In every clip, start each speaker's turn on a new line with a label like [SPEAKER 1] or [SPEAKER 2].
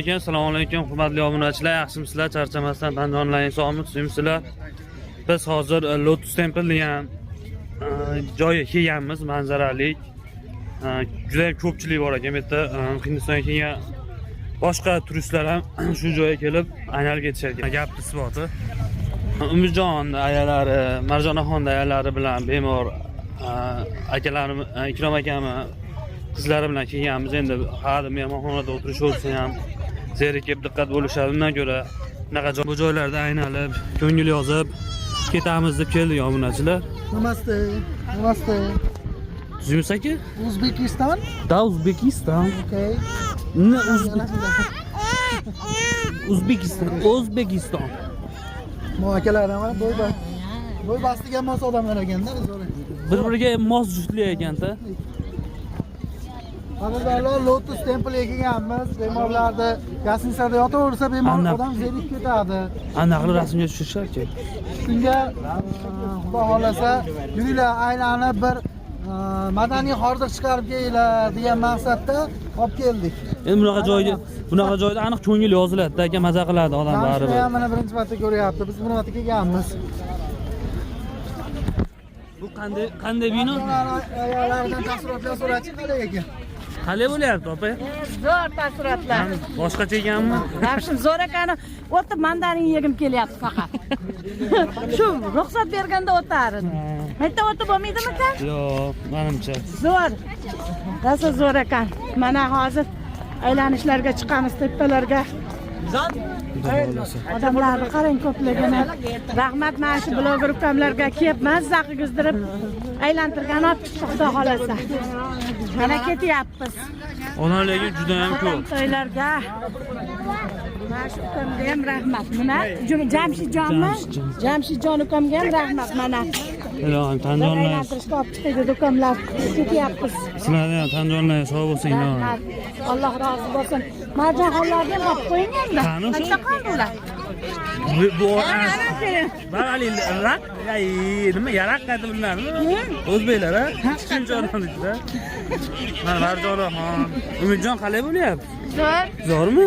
[SPEAKER 1] aka, assalomu alaykum, hurmatli obunachilar, yaxshimisizlar? Charchamasdan Tanjonlarning sog'mi, tushimsizlar? Biz hozir Lotus Temple degan joyga kelganmiz, manzaralik. Juda ham ko'pchilik bor ekan bu yerda. Hindistonga kelgan boshqa turistlar ham shu joyga kelib aylanib ketishadi. Gap isboti. Umidjon ayalari, Marjonaxon ayalari bilan bemor akalarim, Ikrom akami qizlari bilan kelganmiz. Endi hali mehmonxonada o'tirish bo'lsa ham zerikib diqqat bo'lishadi. Undan ko'ra bunaqa bu joylarda aylanib, ko'ngil yozib ketamiz deb keldik obunachilar.
[SPEAKER 2] Namaste. Namaste.
[SPEAKER 1] Tuzimiz aka?
[SPEAKER 2] Uzbekistan?
[SPEAKER 1] Da, Uzbekistan.
[SPEAKER 2] Okay.
[SPEAKER 1] Ne Uzbekistan. O'zbekiston.
[SPEAKER 2] Bu akalar ham bo'y bastiga mos odamlar ekanda biz o'raymiz.
[SPEAKER 1] Bir-biriga mos juftlik ekanda.
[SPEAKER 2] Qadrdonlar, Lotus Temple'ga kelganmiz. Bemorlarda gastitsada yotaversa bemor odam zerikib ketadi.
[SPEAKER 1] Anaqa rasmga tushirishar-ku.
[SPEAKER 2] Shunga xudo xolasa uylar aylanib bir madaniy hordiq chiqarib kelinglar degan maqsadda olib keldik.
[SPEAKER 1] Endi bunaqa joyda aniq ko'ngil yoziladi, aka, maza qiladi odam baribir.
[SPEAKER 2] Mana mana birinchi marta ko'ryapti. Biz bu marta kelganmiz.
[SPEAKER 1] Bu qanday bino?
[SPEAKER 2] Ayollardan taassurotlar so'rachi qalay ekan?
[SPEAKER 1] Qalay bo'lyapti, opa?
[SPEAKER 3] Zo'r taassurotlar.
[SPEAKER 1] Boshqacha ekanmi?
[SPEAKER 3] Yaxshi, zo'r ekani. O'tib mandarin yegim kelyapti faqat. Shu ruxsat berganda o'tardim. Mayda o'tib bo'lmaydimi aka?
[SPEAKER 1] Yo'q, menimcha.
[SPEAKER 3] Zo'r. Rosa zo'r ekan. Mana hozir aylanishlarga chiqamiz tepalarga. Odamlarni qarang ko'pligini. Rahmat mana shu bloger ukamlarga kelib mazza qilgizdirib aylantirgan olib chiqdi xudo xolasa. Mana ketyapmiz.
[SPEAKER 1] Onalarga juda ham ko'p.
[SPEAKER 3] To'ylarga. Mana shu ukamga ham rahmat. Nima? Jamshidjonmi? Jamshidjon ukamga ham rahmat mana.
[SPEAKER 1] Ilohim, Tanjonlar.
[SPEAKER 3] Aylantirishga olib chiqdi ukamlar. Ketyapmiz.
[SPEAKER 1] Sizlarga ham Tanjonlar sog' bo'lsinglar.
[SPEAKER 3] Alloh rozi bo'lsin. Marjonxonlarga ham olib qo'yinglar. Qancha qoldilar?
[SPEAKER 1] Bu Bali rak, nima yaraq qaydi bularmi? O'zbeklar a? Kichkincholarnikida. Mana Marjonaxon, Umidjon qalay bo'lyapti?
[SPEAKER 3] Zo'r.
[SPEAKER 1] Zo'rmi?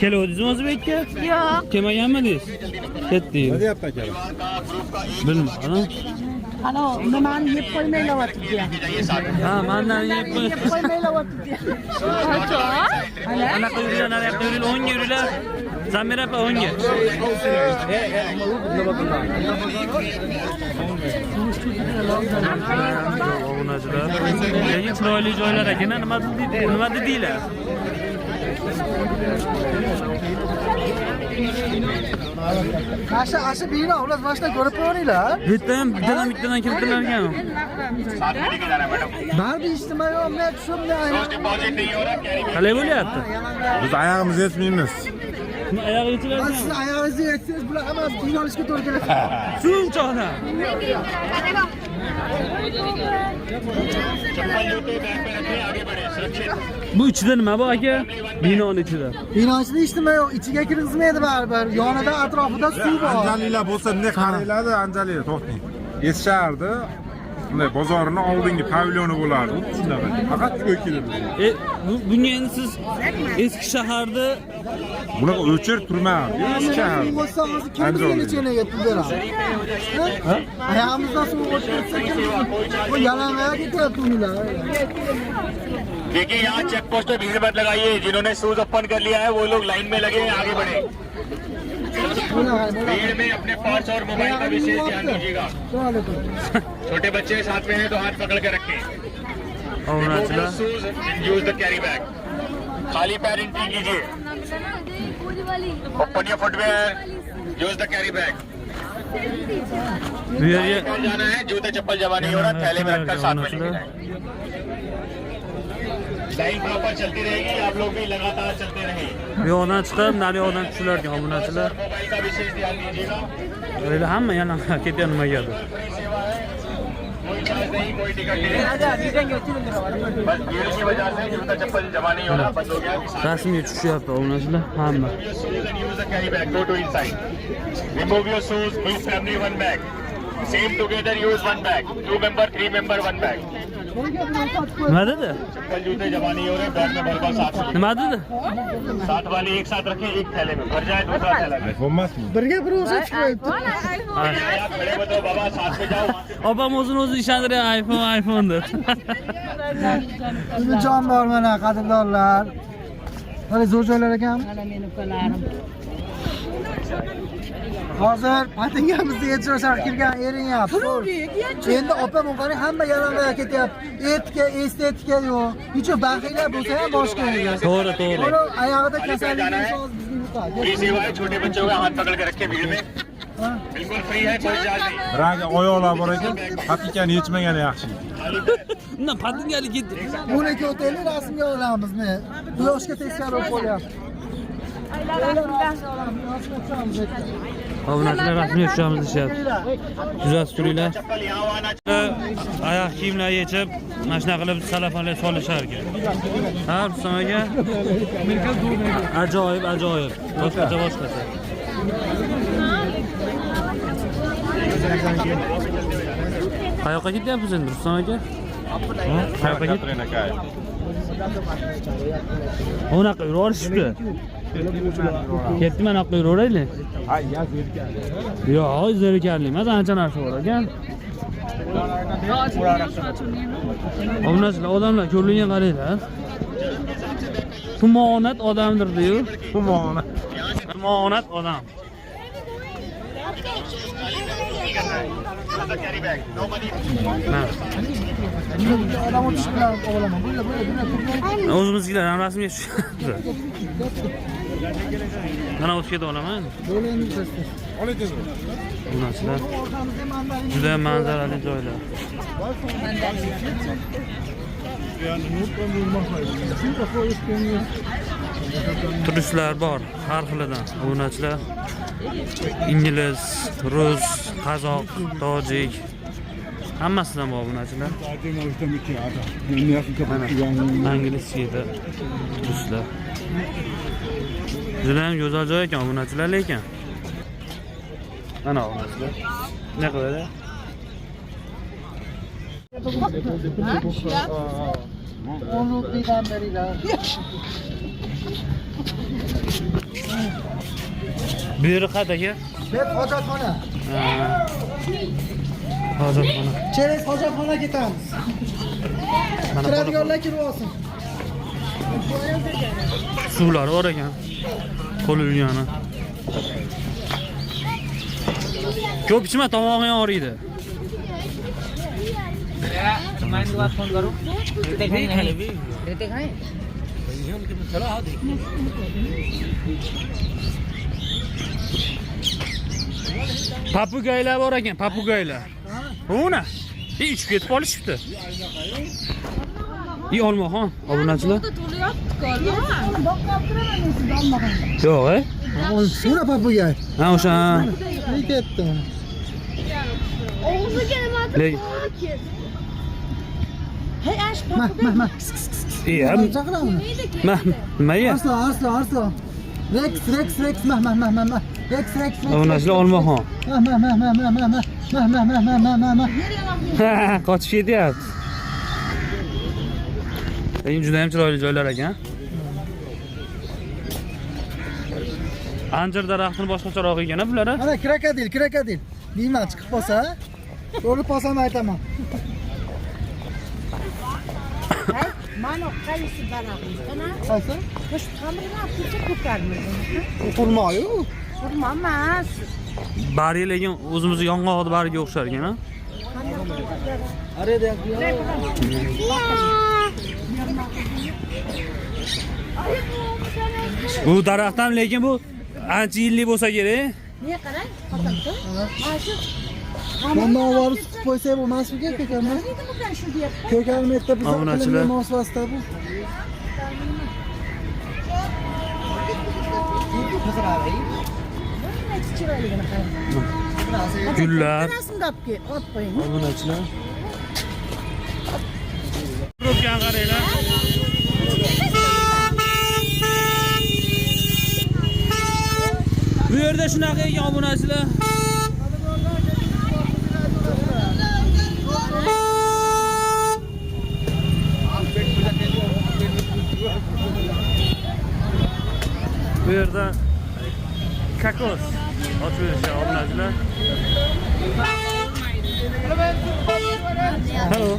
[SPEAKER 1] Keluvdingizmi O'zbekka?
[SPEAKER 3] Yo'q.
[SPEAKER 1] Kelmaganmidingiz? Ketdingiz.
[SPEAKER 4] Nima deyapti aka?
[SPEAKER 1] Bilmadim.
[SPEAKER 3] Ana nimani yeb qo'ymaylar o'tibdi.
[SPEAKER 1] Ha, mendan yeb
[SPEAKER 3] Qo'ymaylar o'tibdi. Qancha?
[SPEAKER 1] Anaqa yurlar, anaqa yurlar, 10 yurlar. Zamir apa 10 ga. Obunachilar. Lekin chiroyli joylar ekan, nima dedinglar?
[SPEAKER 2] Asha bino ular boshida ko'rib ko'ringlar.
[SPEAKER 1] Bitta ham bittadan kiritilargan.
[SPEAKER 2] Baribir ijtimoiy tushunmay.
[SPEAKER 1] Qalay bo'lyapti?
[SPEAKER 4] Biz oyog'imizni yetmaymiz.
[SPEAKER 1] Oyog'i yetilarkan.
[SPEAKER 2] Siz oyog'ingizni yetsangiz bular hammasi kiyim olishga to'g'ri keladi.
[SPEAKER 1] Shuncha odam. Bu ichida nima bor aka? Binoning ichida.
[SPEAKER 2] Bino ichida ijtimoiy ichiga kirgizmaydi baribir. Yonida atrofida suv bor.
[SPEAKER 4] Anjalilar bo'lsa bunday qaranglar-da, Anjalilar to'xting. Eshardi. Bunday bozorning oldingi pavilyoni bo'lardi. Shunaqa. Faqat ko'y keladi.
[SPEAKER 1] Bunga endi siz eski shaharda
[SPEAKER 4] Bunaqa o'chir turmaydi. Eski shahar.
[SPEAKER 2] Bo'lsa hozir kim necha pul beradi? Ayog'imizdan suv o'tib ketsa, bu yalang'oyoq ketyapti ular.
[SPEAKER 5] देखिए यहाँ check post पे भीड़ मत लगाइए जिन्होंने shoes open कर लिया है वो लोग लाइन में लगे आगे बढ़े भीड़ में अपने पर्स और मोबाइल का विशेष ध्यान दीजिएगा छोटे बच्चे साथ में हैं तो हाथ पकड़ के रखें shoes use the carry bag खाली पैर एंट्री कीजिए open your footwear use the carry bag जाना है जूते चप्पल जमा नहीं हो रहा थैले में रखकर साथ में लेके जाएं लाइन प्रॉपर चलती रहेगी आप लोग भी लगातार चलते रहें
[SPEAKER 1] bu yoqdan chiqib, nari yoqdan tushilarkan obunachilar.
[SPEAKER 5] Mobile का विशेष ध्यान दीजिएगा
[SPEAKER 1] Böyle hamma yana ketgan nimaga?
[SPEAKER 5] कोई चार्ज नहीं कोई टिकट नहीं बस भीड़ की वजह से जूता चप्पल जमा नहीं हो रहा बंद हो गया
[SPEAKER 1] Rasmiga tushyapti obunachilar hamma.
[SPEAKER 5] use the carry bag go to inside remove your shoes with family one bag same together use one bag 2 member 3 member one bag
[SPEAKER 1] nima dedi?
[SPEAKER 5] कल जूते जमा नहीं हो रहे, बैग में भर भर साथ में
[SPEAKER 1] Nima dedi?
[SPEAKER 5] साथ वाले एक साथ रखें, एक थैले में भर जाए दूसरा थैला में।
[SPEAKER 4] iPhone emasmi?
[SPEAKER 2] birga bir o'zi chiqyapti.
[SPEAKER 5] आप खड़े बताओ बाबा, साथ में जाओ।
[SPEAKER 1] Opam o'zini ishontiradi, iPhone deb.
[SPEAKER 2] Jon bor mana qadrdonlar. Mana zo'r joylar ekan. Hozir patingamizni yechirishar kirgan erinyapti. Endi opam o'qani hamma yalang'oq ketyapti. Etika, estetika yo'q. Nechun baxtlar bo'lsa ham boshqa edi.
[SPEAKER 1] To'g'ri, to'g'ri.
[SPEAKER 2] Uni oyog'ida kasallik bo'lsa bizni yo'qadi.
[SPEAKER 5] Free सेवा है, छोटे बच्चों का हाथ पकड़ के रखें भीड़ में, बिल्कुल फ्री है, कोई चार्ज नहीं।
[SPEAKER 4] Ranga oyoqlar bor ekan, patikani yechmagani yaxshi.
[SPEAKER 1] Undan patingalik ketdi.
[SPEAKER 2] 12 o'taylik rasmga olamizmi? Quyoshga teskari bo'lib qolyapti.
[SPEAKER 1] Obunachilar rasmiy tushamiz deyapti. Kuzatib turinglar.
[SPEAKER 5] चप्पल यहाँ आना
[SPEAKER 1] Oyoq kiyimlar yechib, mana shunaqa qilib salafonlar solishar ekan. Ha, Rustam aka? Ajoyib, ajoyib. Boshqacha. Qayoqqa ketyapsiz endi Rustam aka? Qayoqqa ketyapsiz? Unaqa yuraverishibdi. Ketdi, mana yoqqa yuraveraylik. Yo'q, zerikarli emas, ancha narsa bor ekan. Obunachilar, odamlar ko'rligiga qaranglar. Tumonat odamdir-ku. Tumonat odam.
[SPEAKER 5] Carry bag, no money.
[SPEAKER 2] Odam o'tish bilan olaman. Bo'la.
[SPEAKER 1] O'zimizgilar ham rasmiy tushyapti. Mana o'tib keta olaman.
[SPEAKER 2] Bo'la endi siz.
[SPEAKER 1] Obunachilar. Juda manzarali joylar. Turistlar bor, har xilidan. Obunachilar ingliz, rus, qozoq, tojik hammasidan bor obunachilar. Angliyada turistlar. Juda ham go'zal joy ekan obunachilar, lekin mana obunachilar. Ne qiladi?
[SPEAKER 2] Onu birden beriler.
[SPEAKER 1] Bu yeri qayerga?
[SPEAKER 2] Bet hojatxona.
[SPEAKER 1] Hojatxona.
[SPEAKER 2] Cheres hojatxona ketamiz. Kiradiganlar kirib olsin.
[SPEAKER 1] Suvlar bor ekan. Qo'l yuvgani. Ko'p ichma, tomog'ing og'riydi. Papugaylar bor ekan, papugaylar. Buni ichib ketib qolishibdi. Olmaxon, obunachilar. Yo'q,
[SPEAKER 2] Buna papugay.
[SPEAKER 1] Ha, o'sha.
[SPEAKER 2] Ketdi.
[SPEAKER 1] Lekin
[SPEAKER 3] Hey ash
[SPEAKER 2] Mah. Chaqiramiz.
[SPEAKER 1] nimaga?
[SPEAKER 2] Arslan. Rex. Mah. Rex.
[SPEAKER 1] Obunachilar olmaxon.
[SPEAKER 2] Mah.
[SPEAKER 1] Qochib ketyapti. Lekin juda ham chiroyli joylar ekan. Anjir daraxtini boshqacharoq ekan bular.
[SPEAKER 2] Ana krokodil. Deyman chiqib qolsa, o'lib qolsam aytaman.
[SPEAKER 3] Mana qaysi daraxtimiz?
[SPEAKER 2] Qaysi?
[SPEAKER 3] Qo'sh xamirni olib ko'karmiz.
[SPEAKER 2] Qurmoyu.
[SPEAKER 3] Xurmo emas.
[SPEAKER 1] Bari lekin o'zimizni yong'oq bariga o'xshar ekan, ha? Bu daraxt ham lekin bu ancha yillik bo'lsa kerak.
[SPEAKER 3] Niye qarang? Xotinda. Mashu.
[SPEAKER 2] Mana ovorib tutib qo'ysak bo'lmasmikan ko'karma?
[SPEAKER 3] Shu deb.
[SPEAKER 2] Ko'karmakda biz
[SPEAKER 1] Obunachilar.
[SPEAKER 2] qilingan mosvasida bu.
[SPEAKER 3] Chiroyligini qarang.
[SPEAKER 1] Gullar.
[SPEAKER 3] Rasmga olib qo'ying.
[SPEAKER 1] Obunachilar. Turibgan qaranglar. Bu yerda shunaqa ekan obunachilar. yerda kokos ochilishi obunachilar. Hello.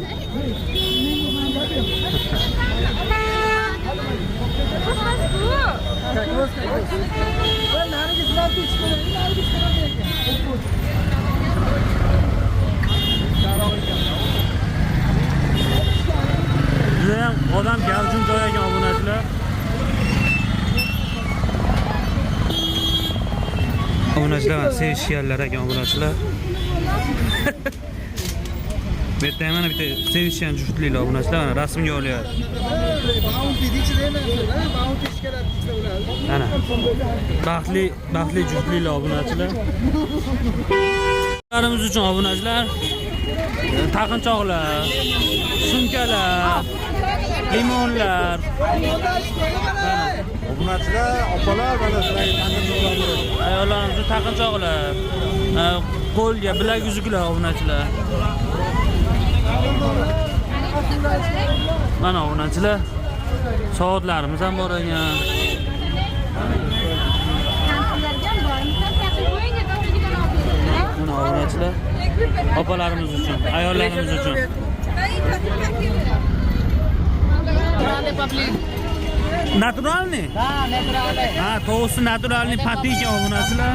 [SPEAKER 1] Judayam odam gavjum joy ekan obunachilar. Obunachilar sevishganlar ekan obunachilar. Bu yerda mana bitta sevishgan juftliklar obunachilar mana rasmga olyapti. Ana baxtli juftliklar obunachilar. Larimiz uchun obunachilar taqinchoqlar, sumkalar, limonlar.
[SPEAKER 4] Obunachilar, opalar mana sizlarga taqinchoqlar.
[SPEAKER 1] Ayollarimiz uchun taqinchoqlar, qo'lga bilak uzuklar obunachilar. Mana obunachilar soatlarimiz ham bor ekan. Mana obunachilar opalarimiz uchun, ayollarimiz uchun. Naturalni? Ha, naturalni. Ha, to'g'risi naturalni patika obunachilar.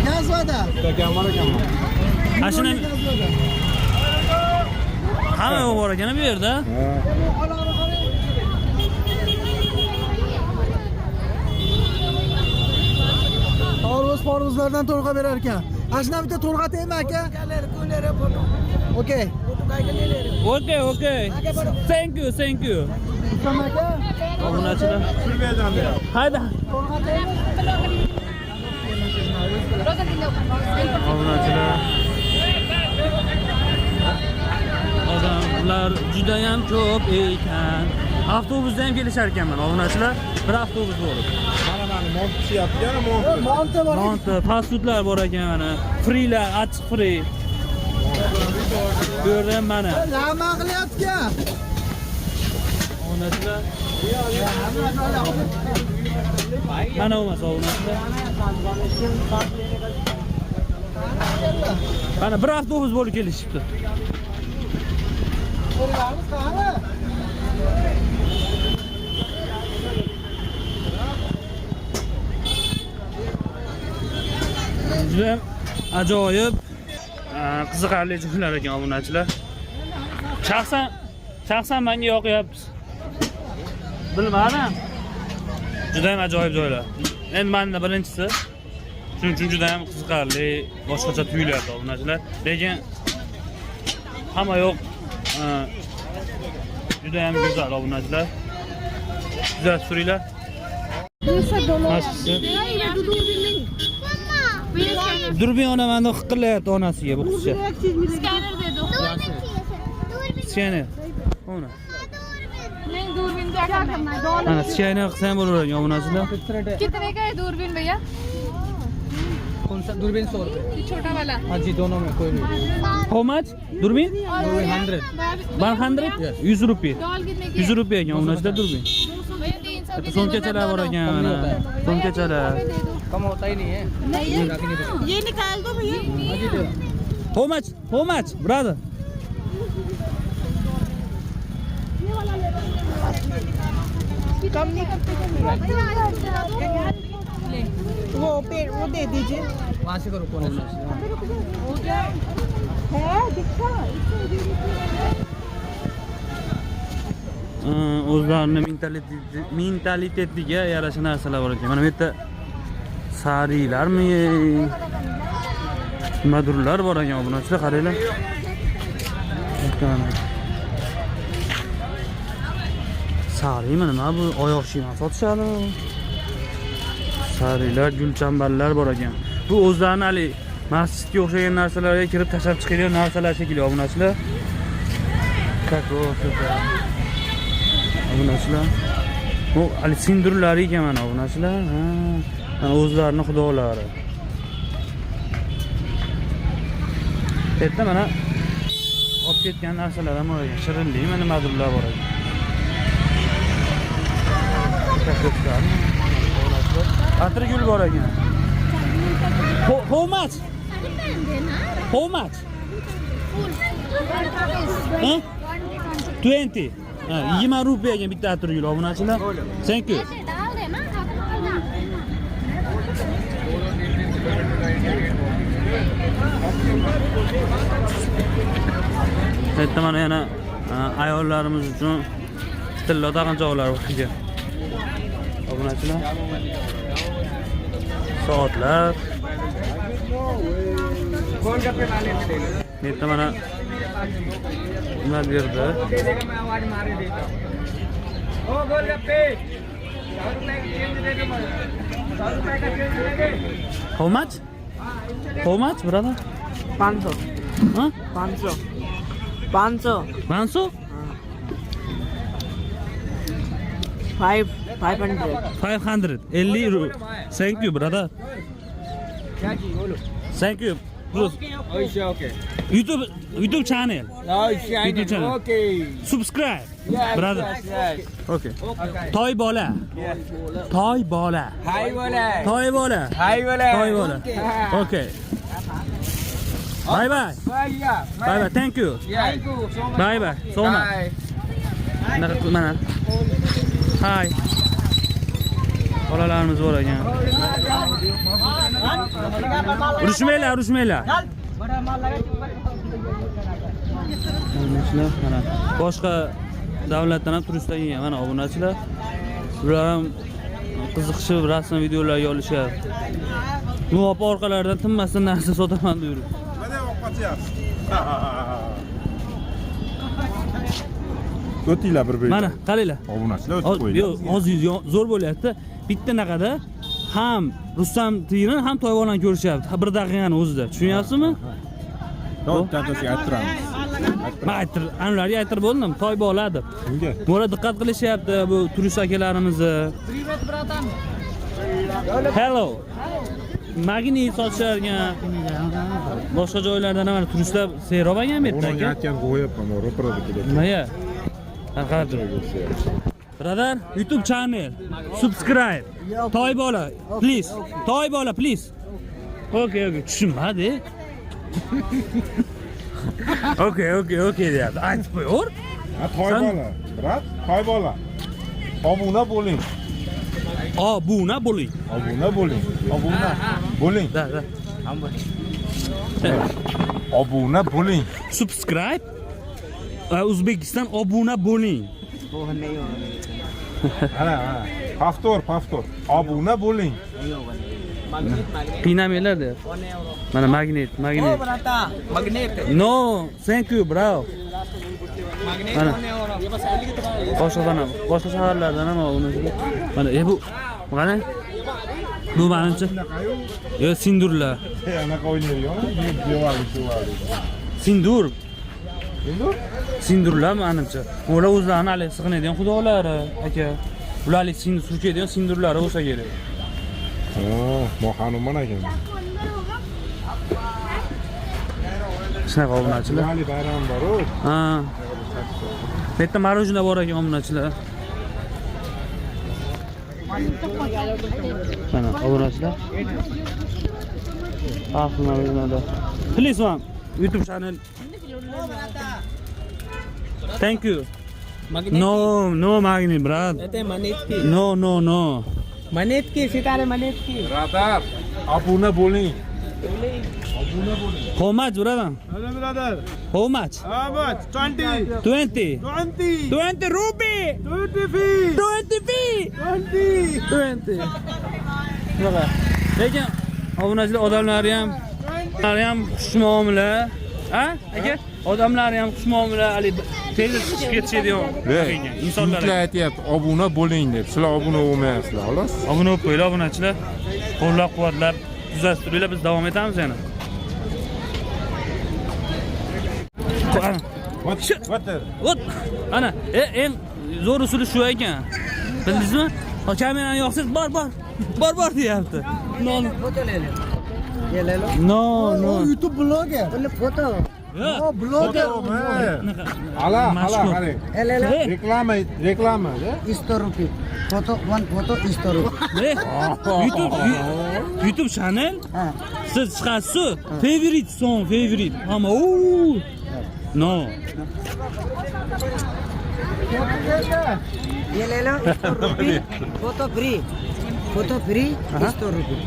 [SPEAKER 2] Nazvada.
[SPEAKER 4] Kamar ekanman.
[SPEAKER 1] Ashuna hamma bor ekan bu yerda.
[SPEAKER 2] Parvozlardan to'rqa berar ekan. Ashuna bitta to'rqataymi aka? Okay.
[SPEAKER 1] Okay. Thank you.
[SPEAKER 2] Aka.
[SPEAKER 1] Obunachilar.
[SPEAKER 4] Turmadan beri.
[SPEAKER 1] Hayda. Obunachilar. Odamlar juda ham ko'p ekan. Avtobusda ham kelishar ekanman obunachilar. Bir avtobus bo'lib.
[SPEAKER 4] Mana mont pishyapti,
[SPEAKER 2] Monta bor.
[SPEAKER 1] Monta, fast foodlar bor ekan mana. Freelar, achchiq free. Bu yerda ham mana.
[SPEAKER 2] Lama qilyapti-ku.
[SPEAKER 1] Obunachilar. Mana bo'lmasa obunachilar. Mana bir avtobus bo'lib kelishibdi.
[SPEAKER 2] Ko'rganmiz qani?
[SPEAKER 1] Juda ajoyib qiziqarli joylar ekan obunachilar. Shaxsan menga yoqyapti. Bilmadim. Juda ham ajoyib joylar. Endi menda birinchisi. Shuning uchun juda ham qiziqarli, boshqacha tuyulyapti obunachilar. Lekin hamma yo'q. Juda ham go'zal obunachilar. Güzel suringlar. Durbin onamani qiqillayapti onasiga bu qizcha.
[SPEAKER 3] Skaner dedi.
[SPEAKER 1] Skaner. Ona.
[SPEAKER 3] नहीं दूरबीन क्या करना है
[SPEAKER 1] Ana skaner qilsa ham bo'laveradi obunachilar.
[SPEAKER 3] कितने का है दूरबीन भैया
[SPEAKER 2] कौन सा दूरबीन 100 रुपए
[SPEAKER 3] ये छोटा वाला
[SPEAKER 2] हाँ जी दोनों में कोई भी
[SPEAKER 1] How much? Durbin?
[SPEAKER 2] 100
[SPEAKER 1] 100? 100 rupiya.
[SPEAKER 3] Doll कितने की
[SPEAKER 1] 100 rupiya ekan obunachilar durbin.
[SPEAKER 3] भैया 300 की
[SPEAKER 1] So'mkachalar bor ekan mana. So'mkachalar.
[SPEAKER 2] कम होता ही नहीं है
[SPEAKER 3] ये निकाल दो भैया
[SPEAKER 2] हाँ जी दो
[SPEAKER 1] How much, brother?
[SPEAKER 3] कम नहीं करते वो दे दीजिए
[SPEAKER 2] वहाँ से करो कौन
[SPEAKER 3] है दिखा
[SPEAKER 1] O'zlarini mentalitetiga yarasha narsalar bor ekan. Mana bu yerda sarilarmi, madurlar bor ekan obunachilar, qaranglar. Sari mana bu oyoq kiyim sotishadi. Sarilar, gulchambarlar bor ekan. Bu o'zlarini hali masjidga o'xshagan narsalarga kirib tashlab chiqadigan narsalar shekilli obunachilar. Obunachilar. Bu hali sindurlari ekan mana obunachilar. Ha, o'zlarining xudolari. Yerda mana olib ketgan narsalar ham bor ekan. Shirinlik, mana madurlar bor ekan. Atirgul bor ekan. How much? How much? Ha? 20. Ha, 20 rupiyaga bitta atirgul obunachilar. Thank you. Bitta mana yana ayollarimiz uchun tilla taqinchoqlar bor ekan. Obunachilar. Soatlar. Bitta mana nima berdi? How much? How much, brother?
[SPEAKER 6] 500
[SPEAKER 1] Huh?
[SPEAKER 6] 500 500
[SPEAKER 1] 500?
[SPEAKER 6] 500
[SPEAKER 1] 500. 50 rupees. Thank you, brother. Thank you. Bros.
[SPEAKER 6] okay
[SPEAKER 1] YouTube channel. YouTube channel.
[SPEAKER 6] okay
[SPEAKER 1] Subscribe, brother.
[SPEAKER 6] yes
[SPEAKER 1] Okay. Toy bola. Toy bola.
[SPEAKER 6] hi bola
[SPEAKER 1] Toy bola.
[SPEAKER 6] hi bola
[SPEAKER 1] Toy bola. Okay. Bye bye.
[SPEAKER 6] yeah
[SPEAKER 1] Bye bye. Thank you.
[SPEAKER 6] thank you so much
[SPEAKER 1] Bye bye. So much. Mana. Hi. Bolalarimiz bor ekan. Urushmaylar. Mana boshqa davlatdan ham turistlar kelgan. Mana obunachilar. Ular ham qiziqishib rasm videolarga olishyapti. Muvofiq orqalaridan tinmasdan narsa sotaman deydi.
[SPEAKER 4] Mana o'qatyapsiz. O'tinglar bir
[SPEAKER 1] Mana qaranglar.
[SPEAKER 4] obunachilar o'tib qo'ydi.
[SPEAKER 1] Yo'q, hozir zo'r bo'lyapti. Bitta naqada ham Rustam Tiyran ham Toyvondan ko'rishyapti. Bir daqiqani o'zida. Tushunyapsizmi?
[SPEAKER 4] To'xtatasiz ayttiramiz.
[SPEAKER 1] Men anlarga aytib bo'ldim, toy bola deb.
[SPEAKER 4] Unga
[SPEAKER 1] Bular diqqat qilishyapti bu turist akalarimizni. Hello. Magnit sotishlargan. Boshqa joylardan ham turistlar serob ekan bu yerda aka.
[SPEAKER 4] aytgan qo'yapman, ro'parada keladi.
[SPEAKER 1] Nimaga? Qarqardi. Brother, YouTube channel. Subscribe. Toy bola, please. Toy bola, please. Okay, tushunmadi. Okay deyapti. Aytib qo'y.
[SPEAKER 4] Ha, toy bola. Brat, toy bola. Obuna bo'ling.
[SPEAKER 1] Obuna bo'ling. Da.
[SPEAKER 4] Obuna bo'ling.
[SPEAKER 1] Subscribe. O'zbekiston obuna bo'ling.
[SPEAKER 4] Ana. Paftor. Obuna bo'ling.
[SPEAKER 1] Qiynamanglar deyapti. Mana magnit.
[SPEAKER 6] brata magnet
[SPEAKER 1] No, thank you, bro.
[SPEAKER 6] magnet
[SPEAKER 1] Mana.
[SPEAKER 6] 1 euro
[SPEAKER 1] Boshqa shaharlardan ham uni. Mana bu qani? Bu menimcha. Sindurlar.
[SPEAKER 4] Anaqa o'ynaydigan. Devali.
[SPEAKER 1] Sindurlar menimcha. Ular o'zlarini hali sig'inadigan xudolari, aka. Ularlik surkadigan sindurlari bo'lsa kerak.
[SPEAKER 4] Moxanim mana ekan.
[SPEAKER 1] Shunaqa obunachilar.
[SPEAKER 4] Ali bayram bor-ku.
[SPEAKER 1] Ha. Bu yerda marojna bor ekan obunachilar. Mana obunachilar. Marojnada. Please one YouTube channel. Thank you. No magnet, brad. No.
[SPEAKER 6] manet ki सितारे manet ki
[SPEAKER 4] Brother, obuna bo'ling.
[SPEAKER 1] How much, brother?
[SPEAKER 6] hello brother
[SPEAKER 1] How much?
[SPEAKER 6] how much 20
[SPEAKER 1] 20 rupee.
[SPEAKER 6] 20 fee
[SPEAKER 1] 20. Baba. Lekin obunachilar odamlari ham xushmuomala. Ha? Aka, odamlari ham xushmuomala, ali tezda chiqib ketishadigan insonlar.
[SPEAKER 4] Sizlar aytyapti, obuna bo'ling deb. Sizlar obuna bo'lmayapsizlar, xolos.
[SPEAKER 1] Obuna bo'lib qo'yinglar, obunachilar. Qo'llab-quvvatlab tuzatib turinglar, biz davom etamiz yana. Ot. Ana, eng zo'r usuli shu ekan. Bildingizmi? Kamerani yoqsiz, bor deyapti.
[SPEAKER 6] foto le le ये ले लो
[SPEAKER 1] No.
[SPEAKER 2] YouTube blogger.
[SPEAKER 6] बोले photo
[SPEAKER 1] Yo'q.
[SPEAKER 2] O bloger.
[SPEAKER 4] Hala,
[SPEAKER 1] Mashhur.
[SPEAKER 4] qarang.
[SPEAKER 1] Hey.
[SPEAKER 4] Reklama,
[SPEAKER 2] Istorupi. One photo istorupi.
[SPEAKER 1] Hey. YouTube channel.
[SPEAKER 2] Ha.
[SPEAKER 1] Siz chiqasiz. Favorite song, favorite. Hamma. No.
[SPEAKER 2] ये ले लो 100 रुपये photo free 100 रुपये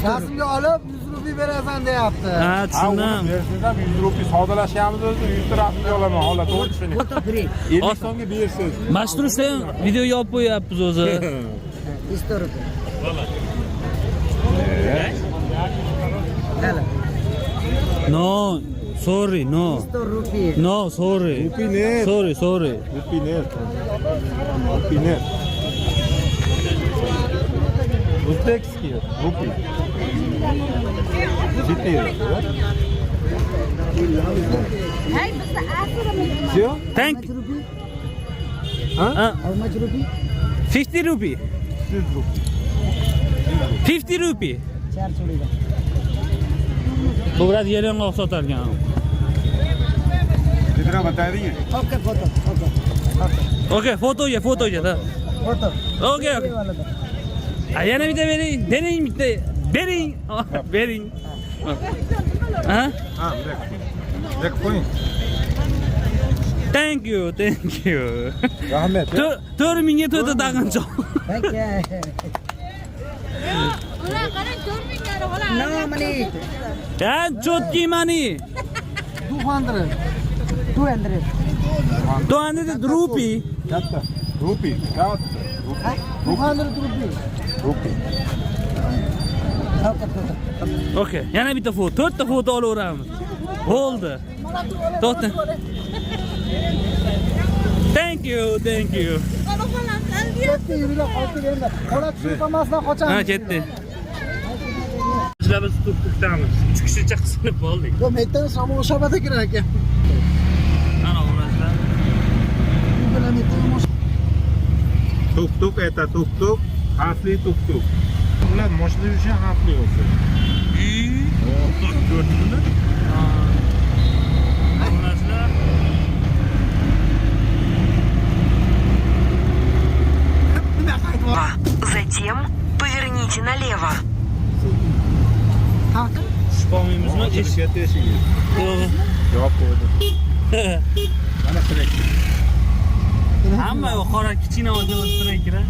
[SPEAKER 2] rasmga olib 100 rupiy berasan deyapti.
[SPEAKER 1] Ha,
[SPEAKER 4] Ha,
[SPEAKER 1] tushundim.
[SPEAKER 4] versiyada 100 rupiy sodalashamiz o'zi 100 ta rasmga olaman, holat to'g'ri tushuning.
[SPEAKER 2] Foto free
[SPEAKER 4] 50 so'mga bersiz.
[SPEAKER 1] Mashtursa ham video yopib qo'yapmiz o'zi.
[SPEAKER 2] 100 rupiy. Hala
[SPEAKER 1] No, sorry, no.
[SPEAKER 2] 100 rupiy.
[SPEAKER 1] No, sorry.
[SPEAKER 4] Rupiy ne?
[SPEAKER 1] Sorry, sorry.
[SPEAKER 4] Rupiy net. Rupiy net. Uzbekskiy rupiy. 400. Всё?
[SPEAKER 1] Thank.
[SPEAKER 2] How much rupees?
[SPEAKER 1] Uh,
[SPEAKER 2] How much rupees?
[SPEAKER 1] 50 rupee.
[SPEAKER 4] 100 rupiy.
[SPEAKER 1] 50 rupee.
[SPEAKER 2] 4 cho'liga.
[SPEAKER 1] Bu birat yalang'oq sotarkan.
[SPEAKER 4] Kiतना बता रही हैं?
[SPEAKER 2] Okay, photo. Okay.
[SPEAKER 1] Okay, fotoga, da.
[SPEAKER 2] Photo.
[SPEAKER 1] Okay, okay.
[SPEAKER 2] ये वाला था.
[SPEAKER 1] Ha, yana bitta bering. Bering bitta. Bering. Bering. Ha?
[SPEAKER 4] Ha, bırak koyun.
[SPEAKER 1] Thank you, thank you.
[SPEAKER 4] Rahmet.
[SPEAKER 1] 4 mingga to'ta taqinchoq.
[SPEAKER 2] Thank you. No money.
[SPEAKER 1] Ya, chotki money.
[SPEAKER 2] 200. 200.
[SPEAKER 1] 200 rupee.
[SPEAKER 4] Katta. Rupiy. Katta.
[SPEAKER 2] 200 rupees.
[SPEAKER 4] Rupiy.
[SPEAKER 2] Okay, photo.
[SPEAKER 1] Okay, yana bitta foto. 4 ta foto olaveramiz. Bo'ldi. To'xta. Thank you, thank you.
[SPEAKER 2] Ketdi, yurida qolib endi. Qo'la tushib qolmasdan
[SPEAKER 1] Ha,
[SPEAKER 2] qochamiz.
[SPEAKER 1] ketdi. Biz tukdamiz. Chiqishgacha qisilib qoldik.
[SPEAKER 2] Yo, metdan samo o'shabada kirar ekan.
[SPEAKER 1] Ana ularlar.
[SPEAKER 2] Bilan metdan
[SPEAKER 4] Tuk-tuk это tuk-tuk. Xavfli tuk-tuk. Ular mashina yurishi xavfli bo'lsa. Ko'rdingmi?
[SPEAKER 1] Ularlar.
[SPEAKER 7] Затем поверните налево.
[SPEAKER 2] Ha.
[SPEAKER 1] Chiqolmaymizmi?
[SPEAKER 4] Katta eshigi.
[SPEAKER 1] Yo'q.
[SPEAKER 4] Javob qo'ydi. Mana shunday.
[SPEAKER 1] Hamma qora kichkina odam o'tiraykira.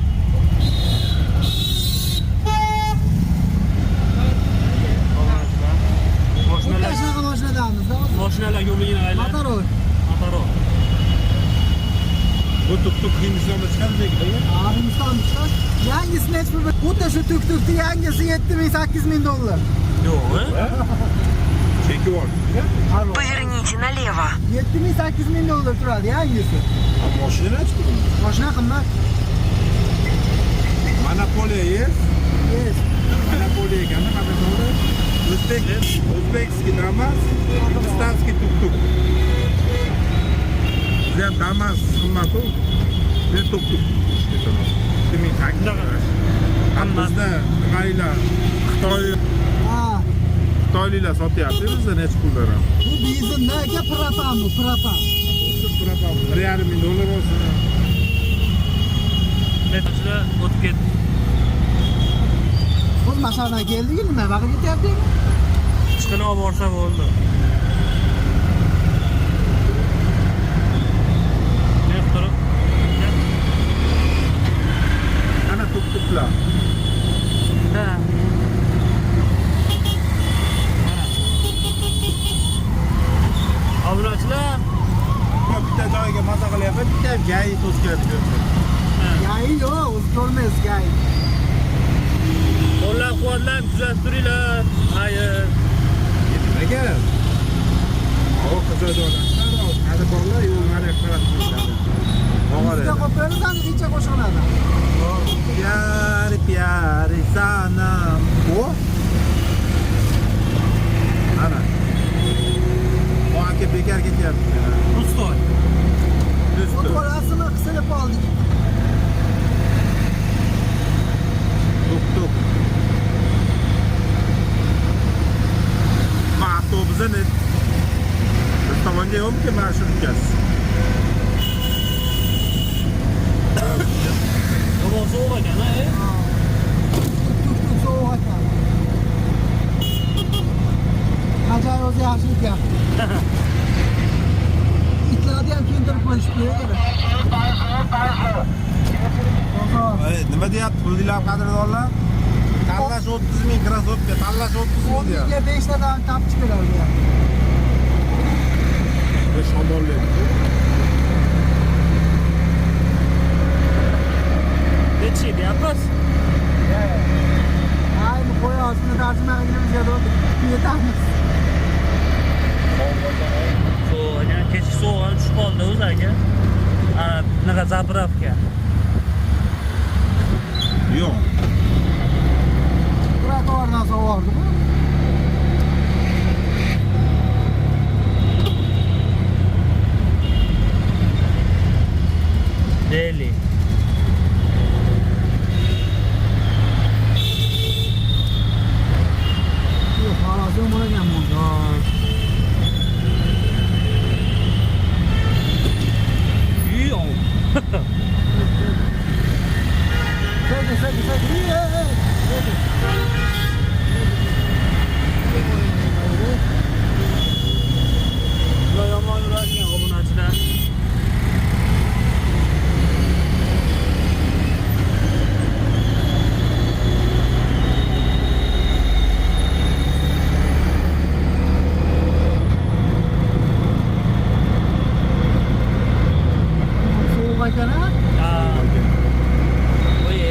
[SPEAKER 1] Mashinalar,
[SPEAKER 2] Shunaqa mashinadamiz-da.
[SPEAKER 1] mashinalar yo'ligini aylan.
[SPEAKER 2] Motorol.
[SPEAKER 1] Motorol.
[SPEAKER 4] Bu tuk-tuk Hindistonda chiqadimi?
[SPEAKER 2] Hindistonda yangisini hech bir xuddi shu tuk-tukni yangisi 7,000-8,000 dollar.
[SPEAKER 1] Yo'q.
[SPEAKER 4] Cheki bor.
[SPEAKER 7] Поверните налево.
[SPEAKER 2] 7,000-8,000 dollar turadi yangisi.
[SPEAKER 4] Mashina chiqdi.
[SPEAKER 2] Mashina qimmat.
[SPEAKER 4] Monopoliya yes.
[SPEAKER 2] Yes.
[SPEAKER 4] Monopoliya ekanda qanaqa bo'ldi? O'zbekskiy Damas, Hindistonskiy tuk-tuk. Bizda Damas qimmat-ku. Bir tuk-tuk. Demak, hammasi g'aylar
[SPEAKER 2] Ha.
[SPEAKER 4] Xitoyliklar sotyapti bizda necha puldan.
[SPEAKER 2] Bu benzinda aka propan bu, propan.
[SPEAKER 4] $1,500,000 bo'lsa.
[SPEAKER 1] Metachlar o'tib ketdi.
[SPEAKER 2] Biz mashinadan keldik, nima vaqt ketyapti?
[SPEAKER 1] Chiqini olib borsa bo'ldi. Neft turib.
[SPEAKER 4] Ana tuk-tuklar.
[SPEAKER 1] Ha. Obunachilar.
[SPEAKER 4] Bitta joyga maza qilyapti, bitta joyi to'skyapti.
[SPEAKER 2] Gayi yo'q, o'zi ko'rmaysiz gayi.
[SPEAKER 1] Qo'llab-quvvatlab kuzatib turinglar. Xayr.
[SPEAKER 4] Nimaga? O qizaloqlar, hali bolalar yo'llarga qarab turishadi.
[SPEAKER 2] Bizga qo'pirsan, necha qo'shiladi.
[SPEAKER 4] Pyari pyari sanam. O? Ana. Bu aka bekar ketyapti.
[SPEAKER 1] Ustoy.
[SPEAKER 4] Do'stlar.
[SPEAKER 2] Qo'lasini qisilib oldik.
[SPEAKER 4] Tuk-tuk. Ma avtobusda Videom ki marshrutkasi.
[SPEAKER 1] Havo sovuq ekan,
[SPEAKER 2] Tuk sovuq ekan. Ajoyib o'zi yaxshi ekan. Itlarni ham kiyintirib qo'yishib kerak.
[SPEAKER 4] Nima deyapti pullilar qadrdonlar? Tanlash 30 ming krossovka, tanlash 30 ming deyapti.
[SPEAKER 2] 5 tadan tapchi keladi.
[SPEAKER 4] Shamolli.
[SPEAKER 1] Nechi deyapmiz?
[SPEAKER 2] Ay, bu qo'y ostini tarjima qilganimizga to'g'ri yetamiz.
[SPEAKER 1] Sovuq ekan, kechki sovuq tushib qoldi o'zi aka. Bunaqa zapravka.
[SPEAKER 4] Yo'q.
[SPEAKER 2] Trotuardan sovuqdi bu.
[SPEAKER 1] Deli.
[SPEAKER 2] Yo'q, hozir bo'lagan bu.
[SPEAKER 1] Yomon yuradigan obunachilar.
[SPEAKER 2] Sovuq ekan ha?
[SPEAKER 1] Oy.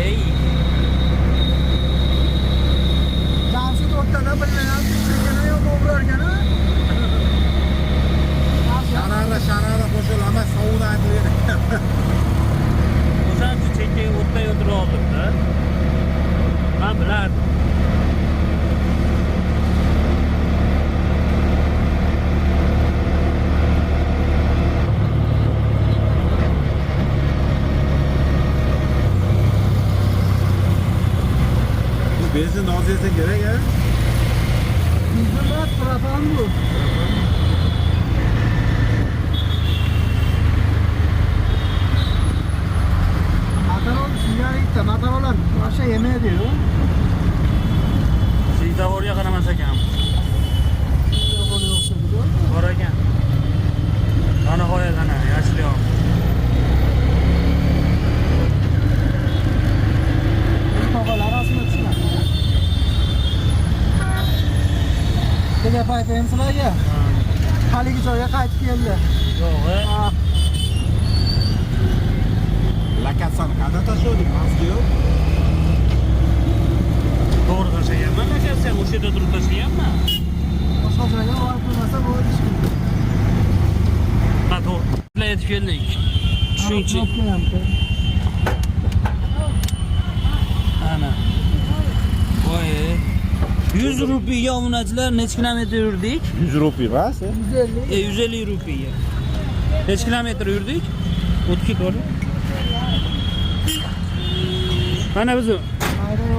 [SPEAKER 2] Jamshid o'rtada bilmayapti, chekana yo'q o'g'irlargan ha?
[SPEAKER 4] Sharada qo'shilama sovun aytilgan.
[SPEAKER 1] O'shancha chekkaga o'tda o'tirib oldimda. Men bilardim.
[SPEAKER 4] Benzin oz yesa kerak a.
[SPEAKER 2] Bizlar propan bu. Mataron sigaretda, mataronlar boshqa yemaydi-yu.
[SPEAKER 1] Svetoforga qaramas ekan. Bor ekan. Ana qo'yadi ana, yashil.
[SPEAKER 2] Tog'alar asli tushlar. Nega paytayim sizlarga? Haligi joyga qaytib keldi.
[SPEAKER 1] Yo'q,
[SPEAKER 4] Lakatsani qanday tashladik? Mazga yo'q.
[SPEAKER 1] to'g'ri tashlaganman, lakatsiya o'sha yerda turib tashlaganman.
[SPEAKER 2] Boshqa joyga olib qo'ymasa bo'ladi ish.
[SPEAKER 1] Ha, to'g'ri. Bilan yetib keldik. Tushunchi. Ana. Voy. 100 rupiyaga obunachilar necha kilometr yurdik?
[SPEAKER 4] 100 rupiy emas.
[SPEAKER 2] 150.
[SPEAKER 1] 150 rupiya. Necha kilometr yurdik? O'tib ketdi. Mana biz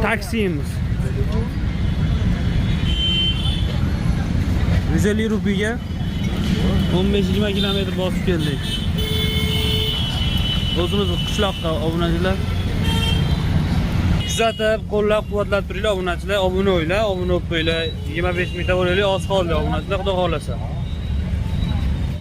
[SPEAKER 1] taksimiz. 150 rupiyaga 15-20 kilometr bosib keldik. O'zimiz qishloqqa obunachilar. Kuzatib, qo'llab-quvvatlab turinglar obunachilar, obuna bo'linglar, obuna bo'lib qo'yinglar. 25 ming ta bo'laylik, oz qoldi obunachilar, xudo xolasa.